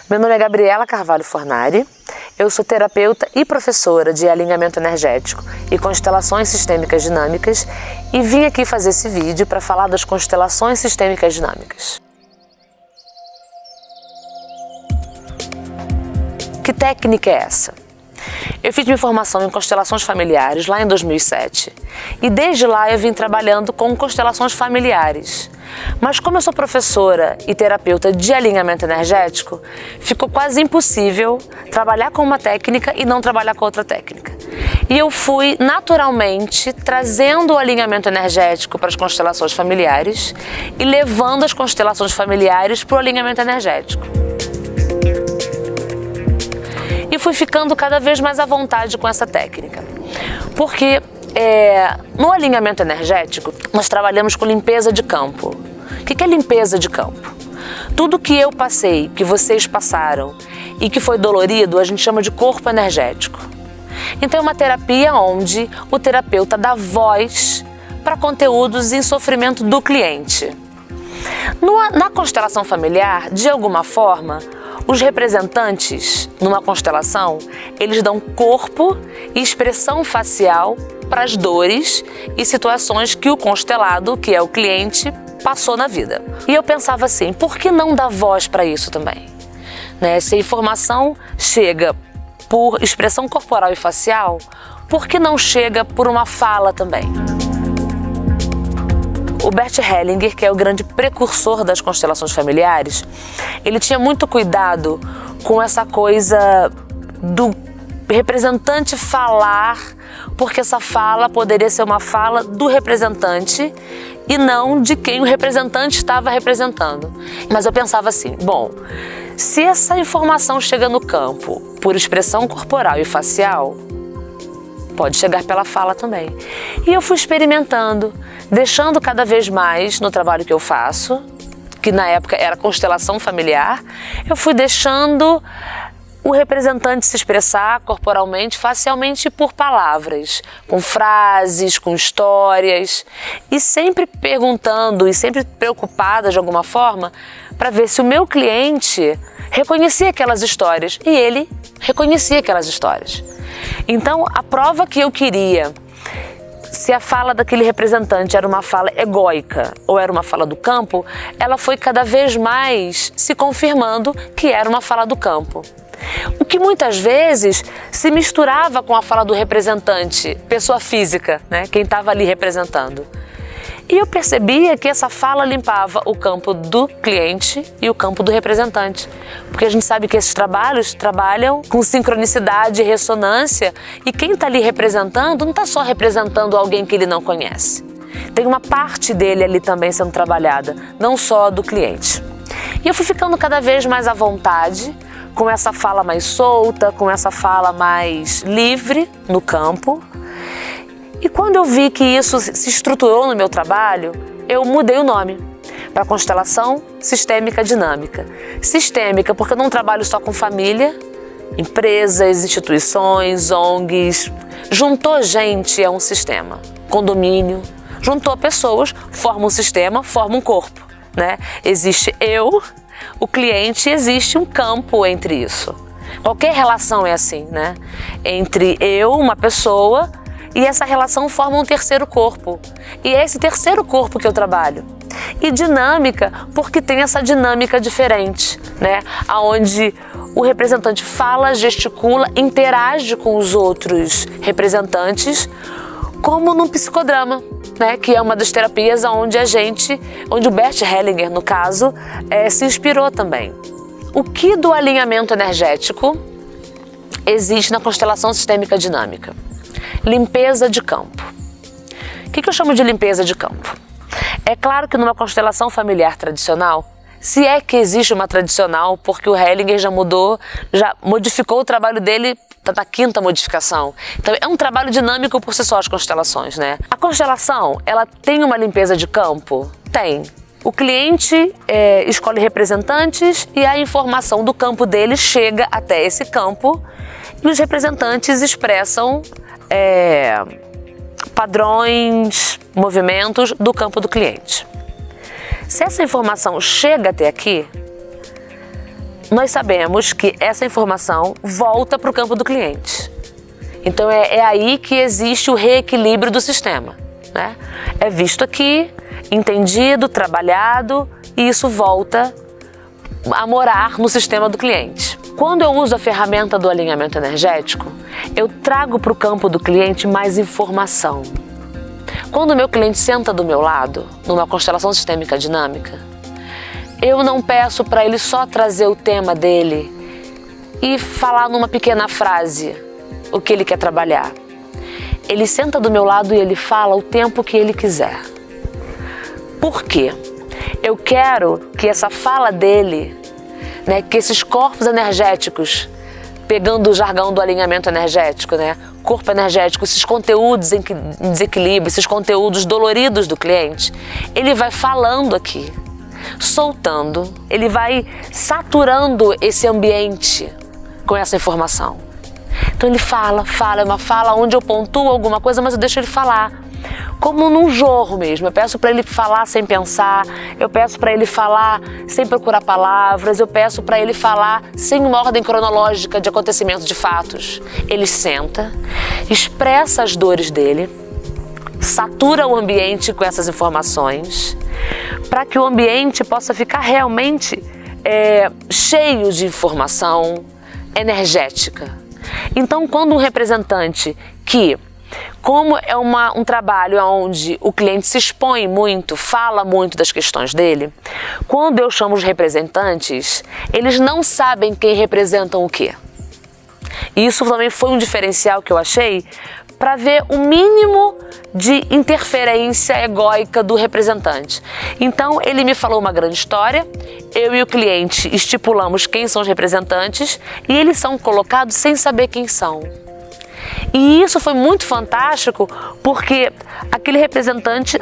Meu nome é Gabriela Carvalho Fornari, eu sou terapeuta e professora de alinhamento energético e constelações sistêmicas dinâmicas e vim aqui fazer esse vídeo para falar das constelações sistêmicas dinâmicas. Que técnica é essa? Eu fiz minha formação em constelações familiares lá em 2007 e desde lá eu vim trabalhando com constelações familiares. Mas como eu sou professora e terapeuta de alinhamento energético, ficou quase impossível trabalhar com uma técnica e não trabalhar com outra técnica. E eu fui naturalmente trazendo o alinhamento energético para as constelações familiares e levando as constelações familiares para o alinhamento energético. E fui ficando cada vez mais à vontade com essa técnica. Porque no alinhamento energético, nós trabalhamos com limpeza de campo. O que é limpeza de campo? Tudo que eu passei, que vocês passaram e que foi dolorido, a gente chama de corpo energético. Então é uma terapia onde o terapeuta dá voz para conteúdos em sofrimento do cliente. Na constelação familiar, de alguma forma, os representantes, numa constelação, eles dão corpo e expressão facial para as dores e situações que o constelado, que é o cliente, passou na vida. E eu pensava assim, por que não dar voz para isso também? Se a informação chega por expressão corporal e facial, por que não chega por uma fala também? O Bert Hellinger, que é o grande precursor das constelações familiares, ele tinha muito cuidado com essa coisa do representante falar, porque essa fala poderia ser uma fala do representante e não de quem o representante estava representando. Mas eu pensava assim, bom, se essa informação chega no campo por expressão corporal e facial, pode chegar pela fala também. E eu fui experimentando, deixando cada vez mais no trabalho que eu faço, que na época era constelação familiar, eu fui deixando o representante se expressar corporalmente, facialmente por palavras, com frases, com histórias, e sempre perguntando e sempre preocupada de alguma forma para ver se o meu cliente reconhecia aquelas histórias e ele reconhecia aquelas histórias. Então, a prova que eu queria, se a fala daquele representante era uma fala egóica ou era uma fala do campo, ela foi cada vez mais se confirmando que era uma fala do campo. O que muitas vezes se misturava com a fala do representante, pessoa física, quem estava ali representando. E eu percebia que essa fala limpava o campo do cliente e o campo do representante. Porque a gente sabe que esses trabalhos trabalham com sincronicidade e ressonância e quem está ali representando não está só representando alguém que ele não conhece. Tem uma parte dele ali também sendo trabalhada, não só do cliente. E eu fui ficando cada vez mais à vontade com essa fala mais solta, com essa fala mais livre no campo. E quando eu vi que isso se estruturou no meu trabalho, eu mudei o nome para Constelação Sistêmica Dinâmica. Sistêmica porque eu não trabalho só com família, empresas, instituições, ONGs. Juntou gente é um sistema, condomínio, juntou pessoas, forma um sistema, forma um corpo. Existe eu, o cliente, existe um campo entre isso. Qualquer relação é assim, entre eu, uma pessoa, e essa relação forma um terceiro corpo. E é esse terceiro corpo que eu trabalho. E dinâmica, porque tem essa dinâmica diferente, onde o representante fala, gesticula, interage com os outros representantes, como num psicodrama, que é uma das terapias onde o Bert Hellinger, no caso, se inspirou também. O que do alinhamento energético existe na constelação sistêmica dinâmica? Limpeza de campo. O que eu chamo de limpeza de campo? É claro que numa constelação familiar tradicional, se é que existe uma tradicional, porque o Hellinger já modificou o trabalho dele na quinta modificação. Então é um trabalho dinâmico por si só as constelações, A constelação, ela tem uma limpeza de campo? Tem. O cliente escolhe representantes e a informação do campo dele chega até esse campo e os representantes expressam padrões, movimentos do campo do cliente. Se essa informação chega até aqui, nós sabemos que essa informação volta para o campo do cliente. Então é aí que existe o reequilíbrio do sistema, né? É visto aqui, entendido, trabalhado, e isso volta a morar no sistema do cliente. Quando eu uso a ferramenta do alinhamento energético, eu trago para o campo do cliente mais informação. Quando o meu cliente senta do meu lado, numa constelação sistêmica dinâmica, eu não peço para ele só trazer o tema dele e falar numa pequena frase o que ele quer trabalhar. Ele senta do meu lado e ele fala o tempo que ele quiser. Por quê? Eu quero que essa fala dele, né, que esses corpos energéticos, pegando o jargão do alinhamento energético, né, corpo energético, esses conteúdos em desequilíbrio, esses conteúdos doloridos do cliente, ele vai falando aqui, soltando, ele vai saturando esse ambiente com essa informação. Então ele fala, é uma fala onde eu pontuo alguma coisa, mas eu deixo ele falar. Como num jorro mesmo, eu peço para ele falar sem pensar, eu peço para ele falar sem procurar palavras, eu peço para ele falar sem uma ordem cronológica de acontecimento de fatos. Ele senta, expressa as dores dele, satura o ambiente com essas informações, para que o ambiente possa ficar realmente cheio de informação energética. Então, quando um representante que, como é um trabalho onde o cliente se expõe muito, fala muito das questões dele, quando eu chamo os representantes, eles não sabem quem representam o quê. E isso também foi um diferencial que eu achei para ver o mínimo de interferência egóica do representante. Então, ele me falou uma grande história, eu e o cliente estipulamos quem são os representantes e eles são colocados sem saber quem são. E isso foi muito fantástico porque aquele representante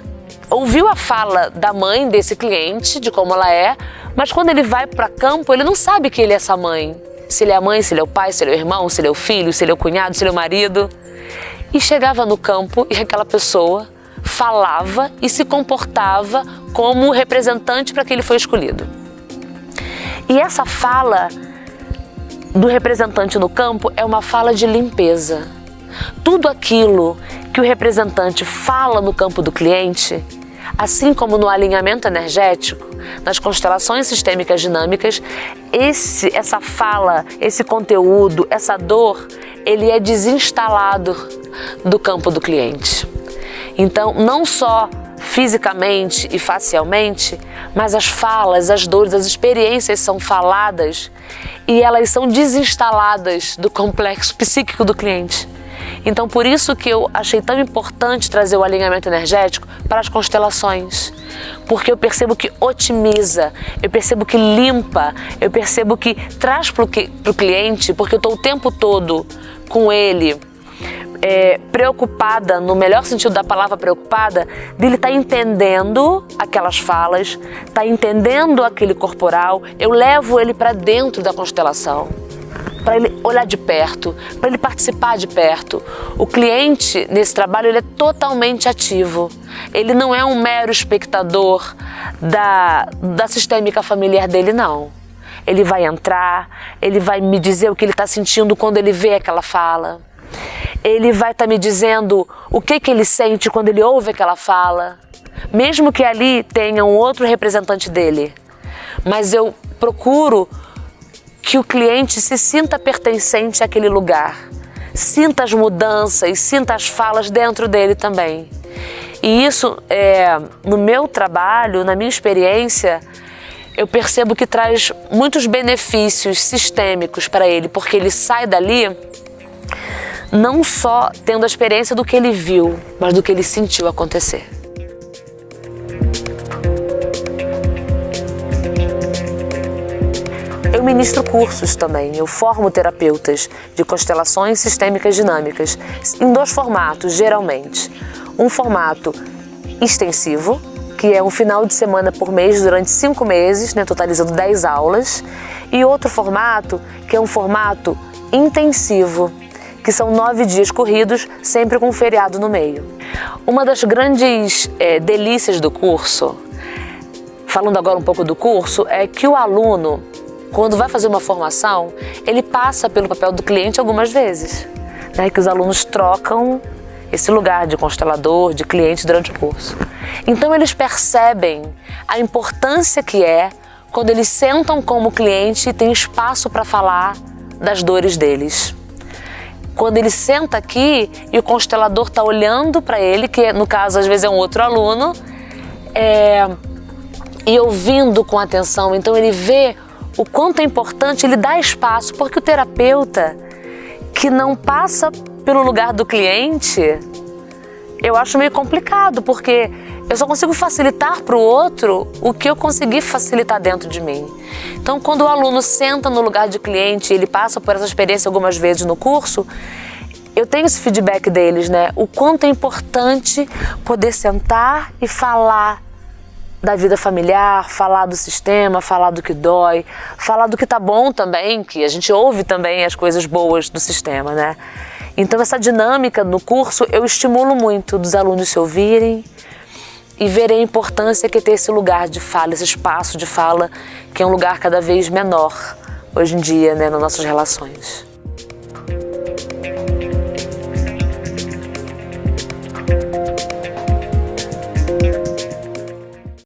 ouviu a fala da mãe desse cliente, de como ela é, mas quando ele vai para campo, ele não sabe que ele é essa mãe. Se ele é a mãe, se ele é o pai, se ele é o irmão, se ele é o filho, se ele é o cunhado, se ele é o marido. E chegava no campo e aquela pessoa falava e se comportava como representante para que ele foi escolhido. E essa fala do representante no campo é uma fala de limpeza. Tudo aquilo que o representante fala no campo do cliente, assim como no alinhamento energético, nas constelações sistêmicas dinâmicas, essa fala, esse conteúdo, essa dor, ele é desinstalado do campo do cliente. Então, não só fisicamente e facialmente, mas as falas, as dores, as experiências são faladas e elas são desinstaladas do complexo psíquico do cliente. Então, por isso que eu achei tão importante trazer o alinhamento energético para as constelações, porque eu percebo que otimiza, eu percebo que limpa, eu percebo que traz para o cliente, porque eu estou o tempo todo com ele, preocupada, no melhor sentido da palavra preocupada, dele estar entendendo aquelas falas, estar entendendo aquele corporal, eu levo ele para dentro da constelação, para ele olhar de perto, para ele participar de perto. O cliente, nesse trabalho, ele é totalmente ativo. Ele não é um mero espectador da sistêmica familiar dele, não. Ele vai entrar, ele vai me dizer o que ele está sentindo quando ele vê aquela fala. Ele vai estar me dizendo o que ele sente quando ele ouve aquela fala. Mesmo que ali tenha um outro representante dele. Mas eu procuro que o cliente se sinta pertencente àquele lugar, sinta as mudanças, sinta as falas dentro dele também. E isso, no meu trabalho, na minha experiência, eu percebo que traz muitos benefícios sistêmicos para ele, porque ele sai dali não só tendo a experiência do que ele viu, mas do que ele sentiu acontecer. Eu ministro cursos também, eu formo terapeutas de constelações sistêmicas dinâmicas em 2 formatos, geralmente. Um formato extensivo, que é um final de semana por mês durante 5 meses, né, totalizando 10 aulas, e outro formato, que é um formato intensivo, que são 9 dias corridos, sempre com um feriado no meio. Uma das grandes delícias do curso, falando agora um pouco do curso, é que o aluno, quando vai fazer uma formação, ele passa pelo papel do cliente algumas vezes, né? Que os alunos trocam esse lugar de constelador, de cliente durante o curso. Então eles percebem a importância que é quando eles sentam como cliente e tem espaço para falar das dores deles. Quando ele senta aqui e o constelador está olhando para ele, que no caso às vezes é um outro aluno, e ouvindo com atenção, então ele vê o quanto é importante, ele dá espaço, porque o terapeuta que não passa pelo lugar do cliente, eu acho meio complicado, porque eu só consigo facilitar para o outro o que eu consegui facilitar dentro de mim. Então, quando o aluno senta no lugar de cliente, ele passa por essa experiência algumas vezes no curso, eu tenho esse feedback deles, né? O quanto é importante poder sentar e falar da vida familiar, falar do sistema, falar do que dói, falar do que tá bom também, que a gente ouve também as coisas boas do sistema, né? Então essa dinâmica no curso eu estimulo muito dos alunos se ouvirem e verem a importância que é ter esse lugar de fala, esse espaço de fala, que é um lugar cada vez menor hoje em dia, né, nas nossas relações.